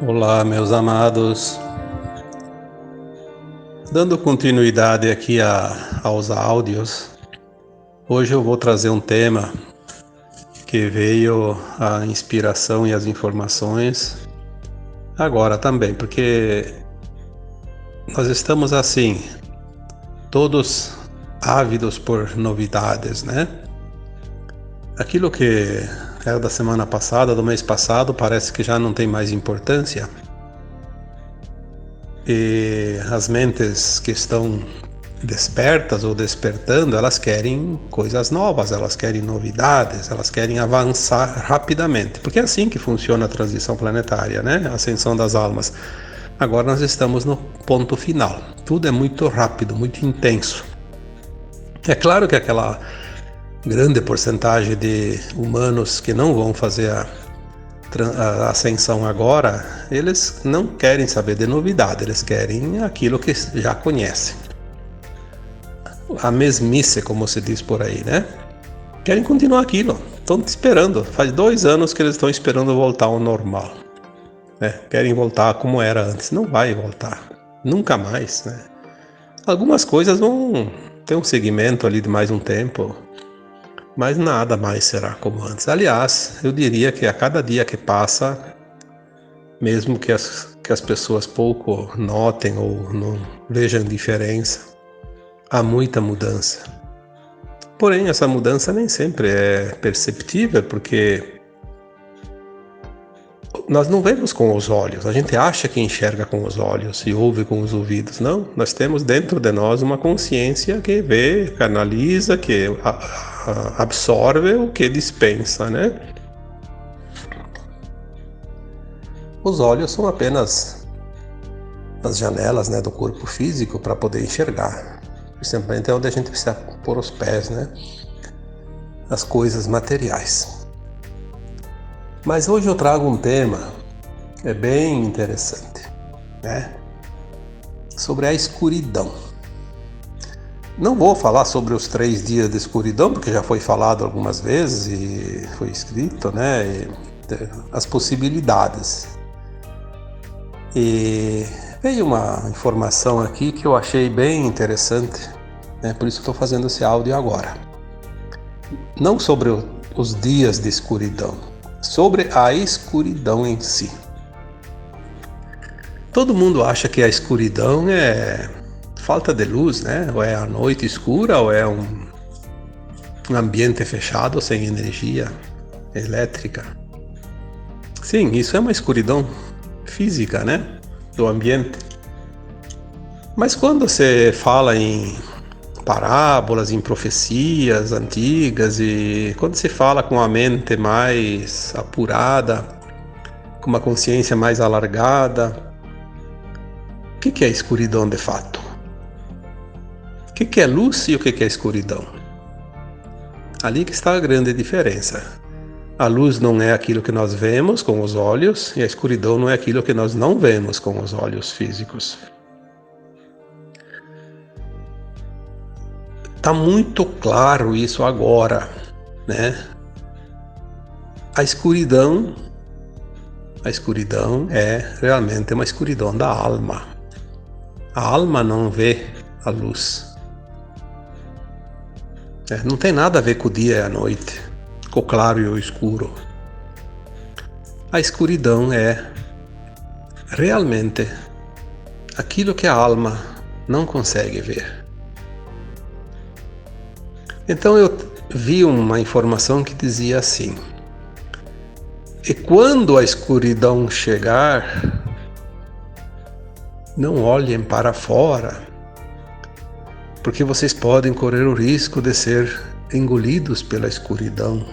Olá, meus amados. Dando continuidade aqui aos áudios, hoje eu vou trazer um tema que veio a inspiração e as informações agora também, porque nós estamos assim, todos ávidos por novidades, né? Aquilo que era da semana passada, do mês passado, parece que já não tem mais importância. E as mentes que estão despertas ou despertando, elas querem coisas novas, elas querem novidades, elas querem avançar rapidamente, porque é assim que funciona a transição planetária, né? A ascensão das almas. Agora nós estamos no ponto final. Tudo é muito rápido, muito intenso. É claro que aquela grande porcentagem de humanos que não vão fazer a ascensão agora, eles não querem saber de novidade, eles querem aquilo que já conhecem. A mesmice, como se diz por aí, né? Querem continuar aquilo, estão esperando. Faz 2 anos que eles estão esperando voltar ao normal, né? Querem voltar como era antes, não vai voltar, nunca mais, né? Algumas coisas vão ter um segmento ali de mais um tempo, mas nada mais será como antes. Aliás, eu diria que a cada dia que passa, mesmo que as pessoas pouco notem ou não vejam diferença, há muita mudança. Porém, essa mudança nem sempre é perceptível, porque nós não vemos com os olhos. A gente acha que enxerga com os olhos e ouve com os ouvidos. Não, nós temos dentro de nós uma consciência que vê, que analisa, que absorve o que dispensa, né? Os olhos são apenas as janelas, né, do corpo físico para poder enxergar. Simplesmente é onde a gente precisa pôr os pés, né? As coisas materiais. Mas hoje eu trago um tema que é bem interessante, né? Sobre a escuridão. Não vou falar sobre os 3 dias de escuridão, porque já foi falado algumas vezes e foi escrito, né? As possibilidades. E veio uma informação aqui que eu achei bem interessante, né? Por isso estou fazendo esse áudio agora. Não sobre os dias de escuridão, sobre a escuridão em si. Todo mundo acha que a escuridão é falta de luz, né? Ou é a noite escura, ou é um ambiente fechado sem energia elétrica. Sim, isso é uma escuridão física, né? Do ambiente. Mas quando você fala em parábolas, em profecias antigas, e quando se fala com a mente mais apurada, com uma consciência mais alargada, o que é escuridão de fato? O que é luz e o que é escuridão? Ali que está a grande diferença. A luz não é aquilo que nós vemos com os olhos e a escuridão não é aquilo que nós não vemos com os olhos físicos. Está muito claro isso agora, né? A escuridão é realmente uma escuridão da alma. A alma não vê a luz. Não tem nada a ver com o dia e a noite, com o claro e o escuro. A escuridão é realmente aquilo que a alma não consegue ver. Então eu vi uma informação que dizia assim: e quando a escuridão chegar, não olhem para fora, porque vocês podem correr o risco de ser engolidos pela escuridão.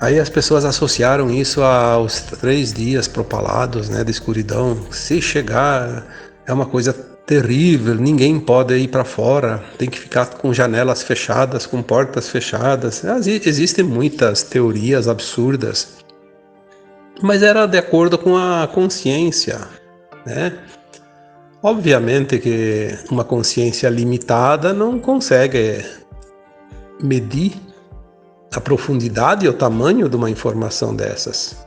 Aí as pessoas associaram isso aos 3 dias propalados, né, de escuridão. Se chegar, é uma coisa terrível, ninguém pode ir para fora, tem que ficar com janelas fechadas, com portas fechadas. Existem muitas teorias absurdas, mas era de acordo com a consciência, né? Obviamente que uma consciência limitada não consegue medir a profundidade e o tamanho de uma informação dessas.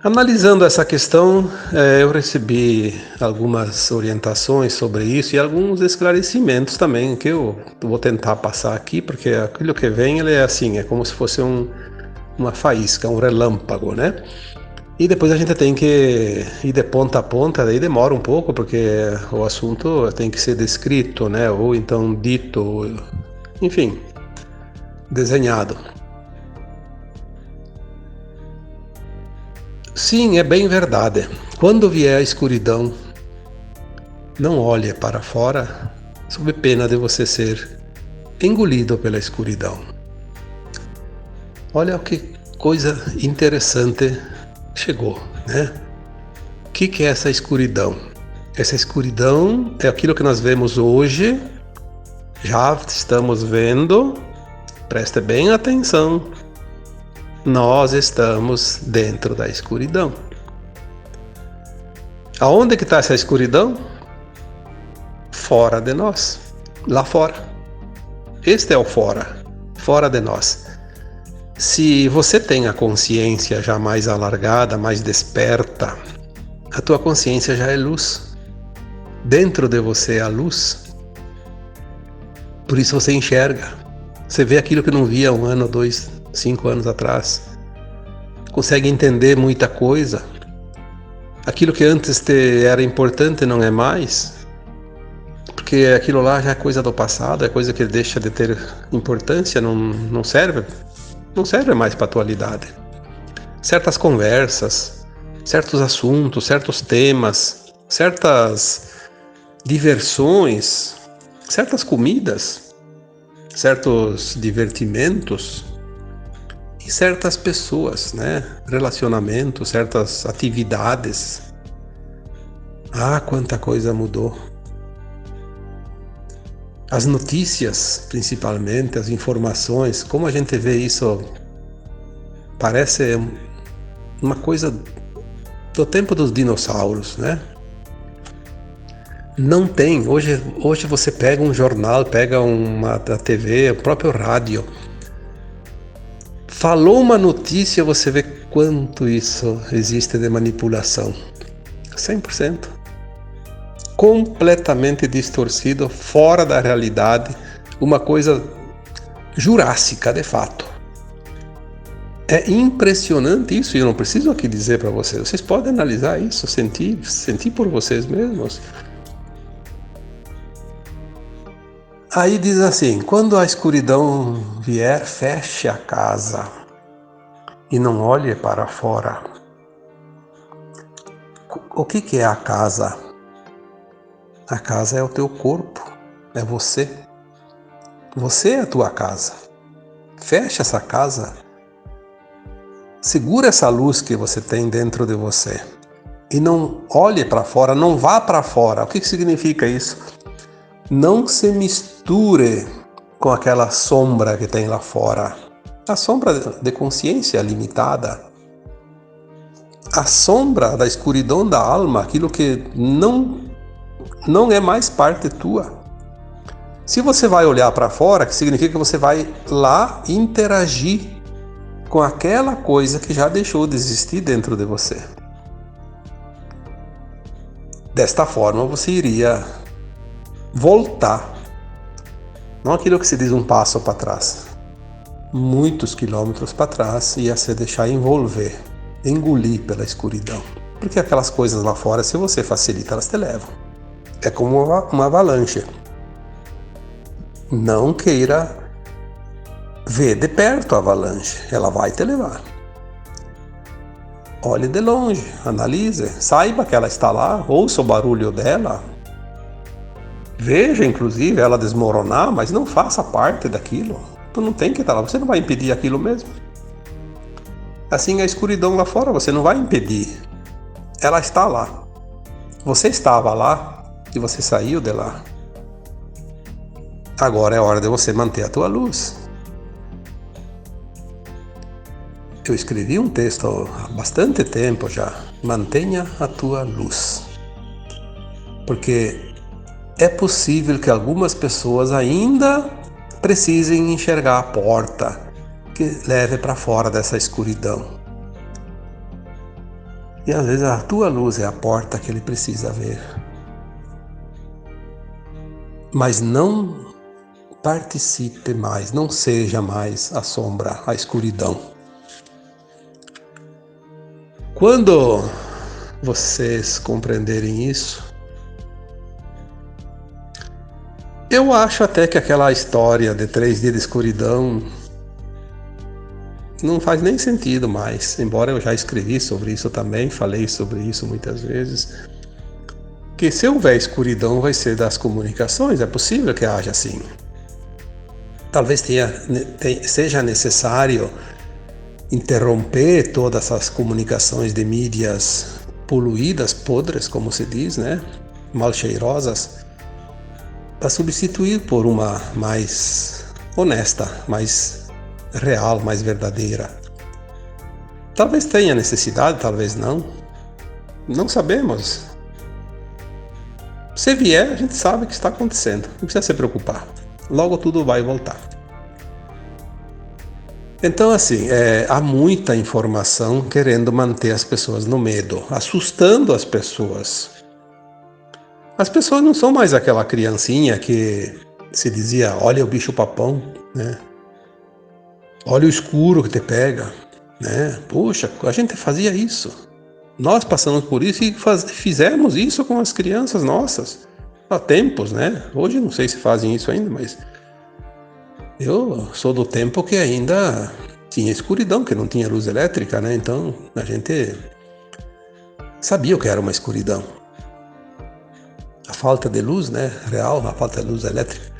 Analisando essa questão, eu recebi algumas orientações sobre isso e alguns esclarecimentos também que eu vou tentar passar aqui, porque aquilo que vem ele é assim, é como se fosse uma faísca, um relâmpago, né? E depois a gente tem que ir de ponta a ponta, daí demora um pouco, porque o assunto tem que ser descrito, né? Ou então dito, enfim, desenhado. Sim, é bem verdade. Quando vier a escuridão, não olhe para fora, sob pena de você ser engolido pela escuridão. Olha que coisa interessante chegou, né? O que é essa escuridão? Essa escuridão é aquilo que nós vemos hoje, já estamos vendo, preste bem atenção. Nós estamos dentro da escuridão. Aonde que está essa escuridão? Fora de nós, lá fora. Este é o fora, fora de nós. Se você tem a consciência já mais alargada, mais desperta, a tua consciência já é luz. Dentro de você é a luz. Por isso você enxerga. Você vê aquilo que não via 1 ano, 2, 5 anos atrás. Consegue entender muita coisa. Aquilo que antes era importante não é mais. Porque aquilo lá já é coisa do passado, é coisa que deixa de ter importância, não serve. Não serve mais para a atualidade. Certas conversas, certos assuntos, certos temas, certas diversões, certas comidas, certos divertimentos e certas pessoas, né? Relacionamentos, certas atividades. Ah, quanta coisa mudou. As notícias, principalmente, as informações, como a gente vê isso, parece uma coisa do tempo dos dinossauros, né? Não tem. Hoje você pega um jornal, pega a TV, o próprio rádio. Falou uma notícia, você vê quanto isso existe de manipulação. 100%. Completamente distorcido, fora da realidade, uma coisa jurássica de fato. É impressionante isso, e eu não preciso aqui dizer para vocês. Vocês podem analisar isso, sentir por vocês mesmos. Aí diz assim: quando a escuridão vier, feche a casa e não olhe para fora. O que é a casa? A casa é o teu corpo, é você. Você é a tua casa. Fecha essa casa. Segura essa luz que você tem dentro de você. E não olhe para fora, não vá para fora. O que significa isso? Não se misture com aquela sombra que tem lá fora. A sombra de consciência limitada. A sombra da escuridão da alma, aquilo que não é mais parte tua. Se você vai olhar para fora, que significa que você vai lá interagir com aquela coisa que já deixou de existir dentro de você. Desta forma você iria voltar, não aquilo que se diz um passo para trás, muitos quilômetros para trás, ia se deixar envolver, engolir pela escuridão. Porque aquelas coisas lá fora, se você facilita, elas te levam. É como uma avalanche. Não queira ver de perto a avalanche, ela vai te levar. Olhe de longe, analise, saiba que ela está lá, ouça o barulho dela. Veja, inclusive, ela desmoronar, mas não faça parte daquilo. Tu não tem que estar lá, você não vai impedir aquilo mesmo. Assim a escuridão lá fora, você não vai impedir. Ela está lá. Você estava lá e você saiu de lá. Agora é hora de você manter a tua luz. Eu escrevi um texto há bastante tempo já. Mantenha a tua luz. Porque é possível que algumas pessoas ainda precisem enxergar a porta que leve para fora dessa escuridão. E às vezes a tua luz é a porta que ele precisa ver. Mas não participe mais, não seja mais a sombra, a escuridão. Quando vocês compreenderem isso, eu acho até que aquela história de 3 dias de escuridão não faz nem sentido mais, embora eu já escrevi sobre isso também, falei sobre isso muitas vezes, que se houver escuridão vai ser das comunicações, é possível que haja assim. Talvez seja necessário interromper todas as comunicações de mídias poluídas, podres, como se diz, né? Mal cheirosas, para substituir por uma mais honesta, mais real, mais verdadeira. Talvez tenha necessidade, talvez não. Não sabemos. Se vier, a gente sabe o que está acontecendo. Não precisa se preocupar. Logo tudo vai voltar. Então, assim, há muita informação querendo manter as pessoas no medo, assustando as pessoas. As pessoas não são mais aquela criancinha que se dizia, olha o bicho-papão, né? Olha o escuro que te pega, né? Puxa, a gente fazia isso. Nós passamos por isso e fizemos isso com as crianças nossas. Há tempos, né? Hoje não sei se fazem isso ainda, mas eu sou do tempo que ainda tinha escuridão, que não tinha luz elétrica, né? Então a gente sabia o que era uma escuridão. A falta de luz, né? Real, a falta de luz elétrica.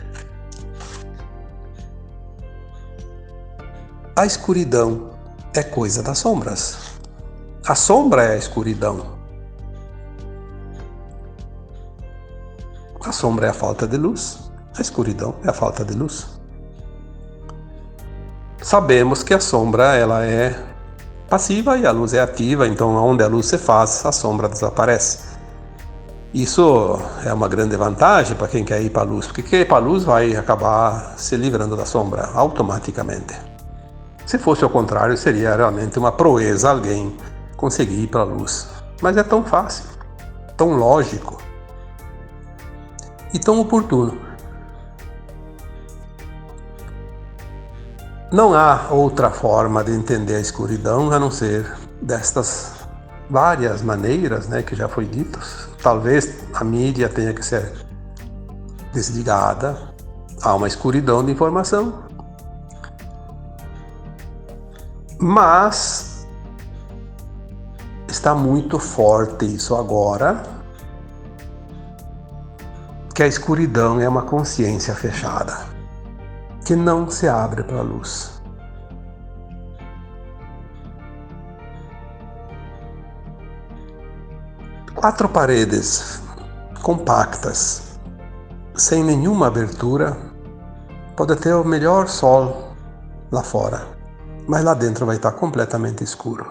A escuridão é coisa das sombras. A sombra é a escuridão. A sombra é a falta de luz. A escuridão é a falta de luz. Sabemos que a sombra ela é passiva e a luz é ativa, então onde a luz se faz, a sombra desaparece. Isso é uma grande vantagem para quem quer ir para a luz, porque quem ir para a luz vai acabar se livrando da sombra automaticamente. Se fosse o contrário, seria realmente uma proeza alguém conseguir ir para a luz. Mas é tão fácil, tão lógico e tão oportuno. Não há outra forma de entender a escuridão a não ser destas várias maneiras, né, que já foi dito. Talvez a mídia tenha que ser desligada. Há uma escuridão de informação. Mas está muito forte isso agora, que a escuridão é uma consciência fechada, que não se abre para a luz. Quatro paredes compactas, sem nenhuma abertura, pode ter o melhor sol lá fora, mas lá dentro vai estar completamente escuro.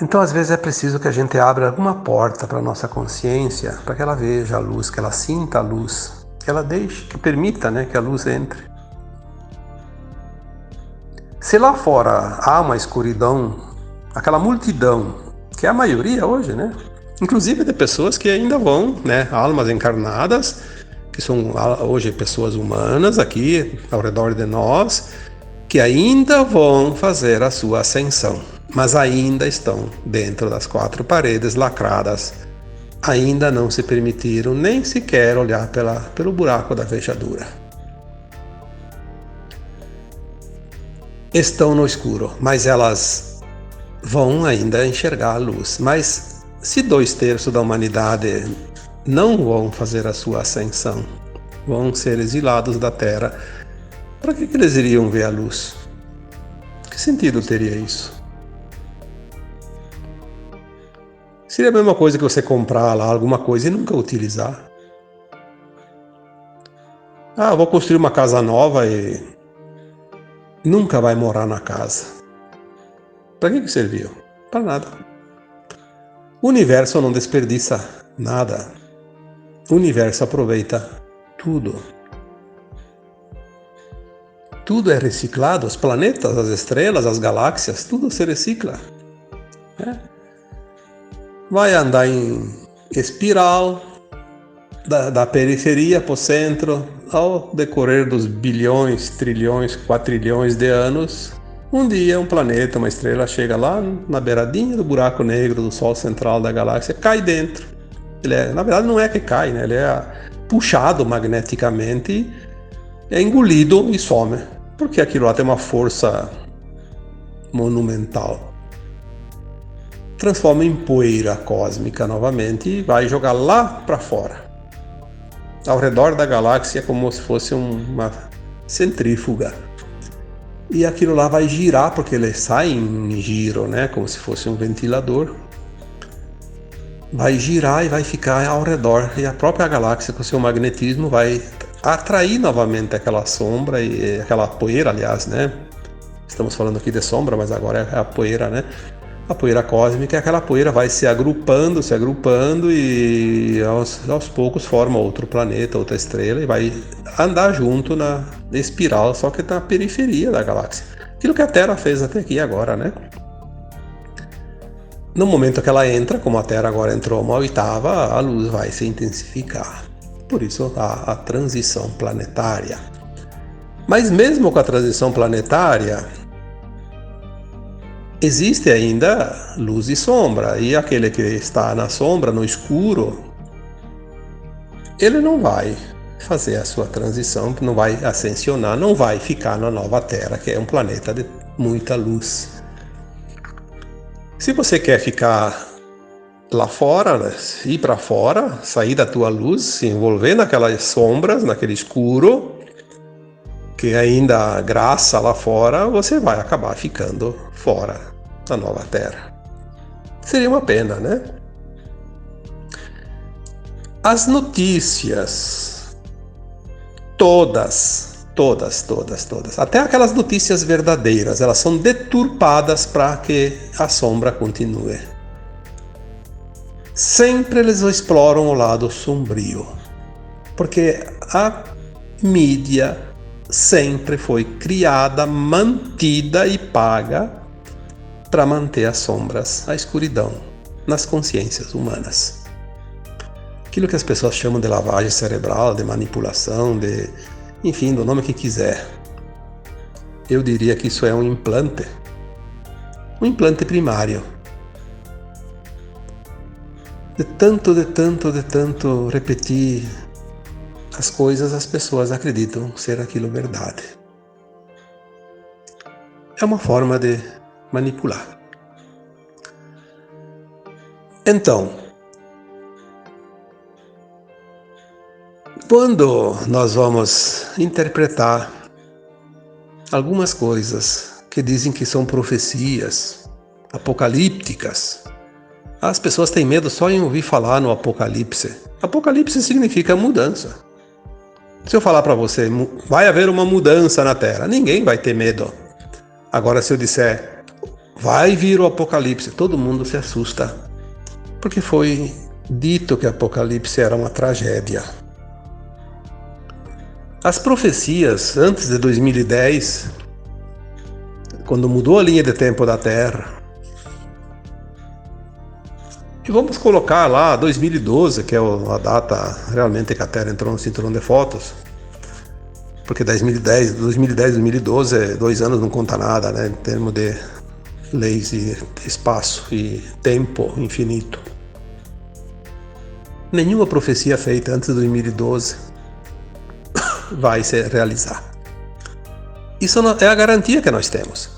Então, às vezes, é preciso que a gente abra alguma porta para a nossa consciência, para que ela veja a luz, que ela sinta a luz, que ela deixe, que permita, né, que a luz entre. Se lá fora há uma escuridão, aquela multidão, que é a maioria hoje, né? Inclusive de pessoas que ainda vão, né, almas encarnadas, que são hoje pessoas humanas aqui ao redor de nós, que ainda vão fazer a sua ascensão, mas ainda estão dentro das quatro paredes lacradas, ainda não se permitiram nem sequer olhar pelo buraco da fechadura. Estão no escuro, mas elas vão ainda enxergar a luz. Mas se 2/3 da humanidade não vão fazer a sua ascensão, vão ser exilados da Terra, para que eles iriam ver a luz? Que sentido teria isso? Seria a mesma coisa que você comprar lá alguma coisa e nunca utilizar. Ah, vou construir uma casa nova e nunca vai morar na casa. Para que serviu? Para nada. O universo não desperdiça nada. O universo aproveita tudo. Tudo é reciclado, os planetas, as estrelas, as galáxias, tudo se recicla. Né? Vai andar em espiral, da periferia para o centro, ao decorrer dos bilhões, trilhões, quatrilhões de anos, um dia um planeta, uma estrela chega lá na beiradinha do buraco negro do Sol central da galáxia, cai dentro. Na verdade não é que cai, né? Ele é puxado magneticamente, é engolido e some, porque aquilo lá tem uma força monumental. Transforma em poeira cósmica novamente e vai jogar lá para fora. Ao redor da galáxia, como se fosse uma centrífuga. E aquilo lá vai girar, porque ele sai em giro, né? Como se fosse um ventilador. Vai girar e vai ficar ao redor. E a própria galáxia, com seu magnetismo, vai atrair novamente aquela sombra e aquela poeira, aliás, né? Estamos falando aqui de sombra, mas agora é a poeira, né? A poeira cósmica, aquela poeira vai se agrupando e aos poucos forma outro planeta, outra estrela e vai andar junto na espiral, só que na periferia da galáxia. Aquilo que a Terra fez até aqui agora, né? No momento que ela entra, como a Terra agora entrou uma oitava, a luz vai se intensificar. Por isso a transição planetária. Mas mesmo com a transição planetária, existe ainda luz e sombra, e aquele que está na sombra, no escuro, ele não vai fazer a sua transição, não vai ascensionar, não vai ficar na nova Terra, que é um planeta de muita luz. Se você quer ficar lá fora, ir para fora, sair da tua luz, se envolver naquelas sombras, naquele escuro, que ainda graça lá fora, você vai acabar ficando fora da nova Terra. Seria uma pena, né? As notícias, todas, até aquelas notícias verdadeiras, elas são deturpadas para que a sombra continue. Sempre eles exploram o lado sombrio, porque a mídia sempre foi criada, mantida e paga para manter as sombras, a escuridão nas consciências humanas. Aquilo que as pessoas chamam de lavagem cerebral, de manipulação, enfim, do nome que quiser. Eu diria que isso é um implante primário. De tanto repetir as coisas, as pessoas acreditam ser aquilo verdade. É uma forma de manipular. Então, quando nós vamos interpretar algumas coisas que dizem que são profecias apocalípticas, as pessoas têm medo só em ouvir falar no Apocalipse. Apocalipse significa mudança. Se eu falar para você, vai haver uma mudança na Terra, ninguém vai ter medo. Agora, se eu disser, vai vir o Apocalipse, todo mundo se assusta. Porque foi dito que o Apocalipse era uma tragédia. As profecias antes de 2010, quando mudou a linha de tempo da Terra, e vamos colocar lá 2012, que é a data realmente que a Terra entrou no cinturão de fósforo, porque 2010 e 2012, 2 anos não conta nada, né, em termos de leis e espaço e tempo infinito. Nenhuma profecia feita antes de 2012 vai se realizar. Isso é a garantia que nós temos.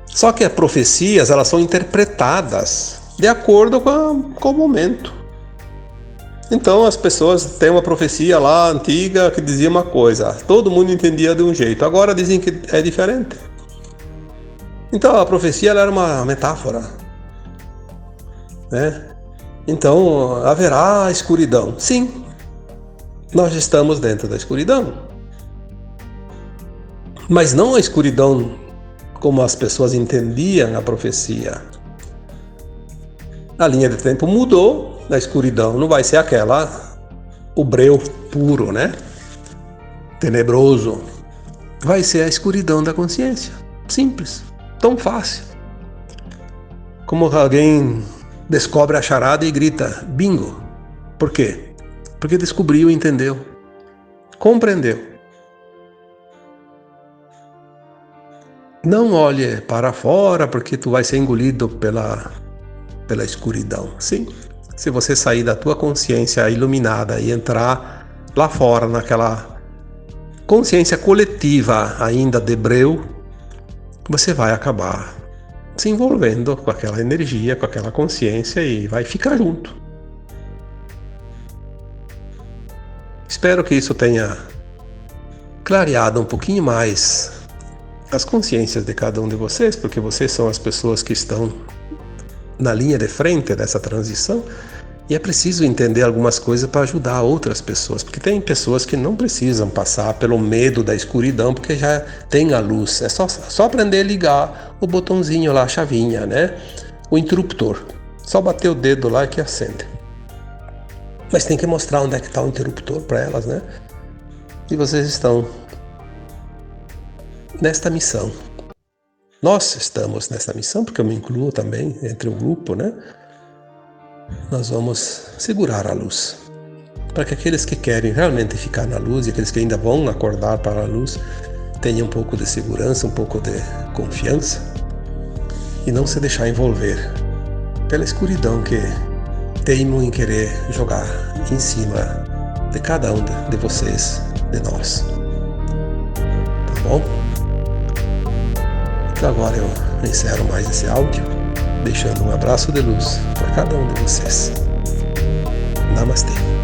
Só que as profecias, elas são interpretadas de acordo com o momento. Então as pessoas têm uma profecia lá antiga que dizia uma coisa, todo mundo entendia de um jeito, agora dizem que é diferente. Então a profecia ela era uma metáfora, né? Então haverá escuridão. Sim, nós estamos dentro da escuridão. Mas não a escuridão como as pessoas entendiam a profecia. A linha de tempo mudou, a escuridão não vai ser aquela, o breu puro, né? Tenebroso. vai ser a escuridão da consciência. Simples, tão fácil. Como alguém descobre a charada e grita, bingo. Por quê? Porque descobriu, entendeu, compreendeu. Não olhe para fora porque tu vai ser engolido pela escuridão. Sim, se você sair da tua consciência iluminada e entrar lá fora naquela consciência coletiva ainda de breu, você vai acabar se envolvendo com aquela energia, com aquela consciência e vai ficar junto. Espero que isso tenha clareado um pouquinho mais as consciências de cada um de vocês, porque vocês são as pessoas que estão na linha de frente dessa transição e é preciso entender algumas coisas para ajudar outras pessoas, porque tem pessoas que não precisam passar pelo medo da escuridão, porque já tem a luz, é só aprender a ligar o botãozinho lá, a chavinha, né? O interruptor, só bater o dedo lá que acende. Mas tem que mostrar onde é que está o interruptor para elas, né? E vocês estão nesta missão. Nós estamos nessa missão, porque eu me incluo também entre o grupo, né? Nós vamos segurar a luz, para que aqueles que querem realmente ficar na luz e aqueles que ainda vão acordar para a luz tenham um pouco de segurança, um pouco de confiança e não se deixar envolver pela escuridão que teimam em querer jogar em cima de cada um de vocês, de nós. Tá bom? Então agora eu encerro mais esse áudio, deixando um abraço de luz para cada um de vocês. Namastê.